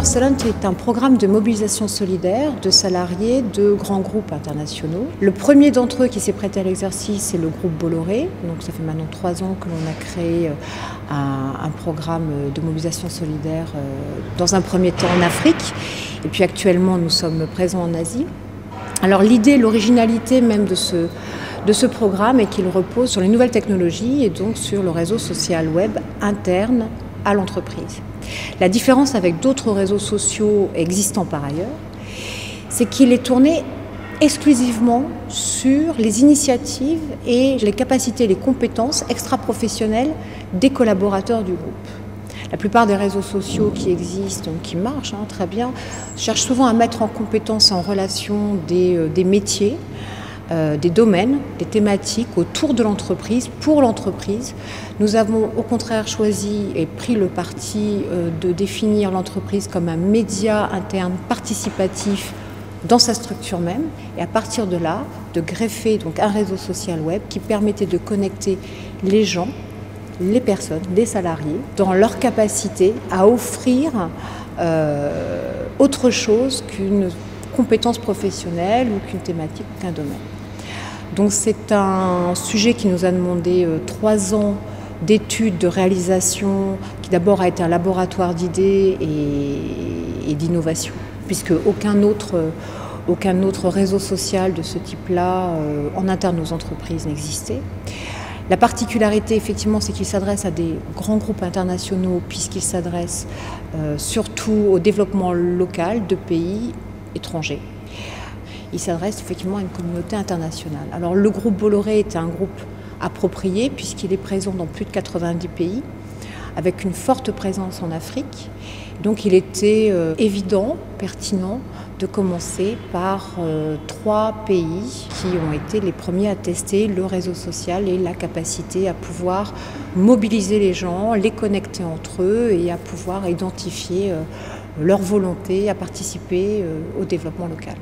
Barcelone est un programme de mobilisation solidaire de salariés de grands groupes internationaux. Le premier d'entre eux qui s'est prêté à l'exercice, c'est le groupe Bolloré. Donc ça fait maintenant 3 ans que l'on a créé un programme de mobilisation solidaire dans un premier temps en Afrique. Et puis actuellement, nous sommes présents en Asie. Alors l'idée, l'originalité même de ce programme est qu'il repose sur les nouvelles technologies et donc sur le réseau social web interne à l'entreprise. La différence avec d'autres réseaux sociaux existants par ailleurs, c'est qu'il est tourné exclusivement sur les initiatives et les capacités, les compétences extra-professionnelles des collaborateurs du groupe. La plupart des réseaux sociaux qui existent, qui marchent très bien, cherchent souvent à mettre en compétence, en relation des métiers, des domaines, des thématiques autour de l'entreprise, pour l'entreprise. Nous avons au contraire choisi et pris le parti de définir l'entreprise comme un média interne participatif dans sa structure même, et à partir de là, de greffer donc un réseau social web qui permettait de connecter les gens, les personnes, les salariés, dans leur capacité à offrir autre chose qu'une compétence professionnelle ou qu'une thématique, qu'un domaine. Donc c'est un sujet qui nous a demandé 3 ans d'études, de réalisation, qui d'abord a été un laboratoire d'idées et d'innovation, puisque aucun autre réseau social de ce type-là en interne aux entreprises n'existait. La particularité, effectivement, c'est qu'il s'adresse à des grands groupes internationaux, puisqu'il s'adresse surtout au développement local de pays étrangers. Il s'adresse effectivement à une communauté internationale. Alors le groupe Bolloré est un groupe approprié, puisqu'il est présent dans plus de 90 pays, avec une forte présence en Afrique. Donc il était évident, pertinent, de commencer par 3 pays qui ont été les premiers à tester le réseau social et la capacité à pouvoir mobiliser les gens, les connecter entre eux et à pouvoir identifier leur volonté à participer au développement local.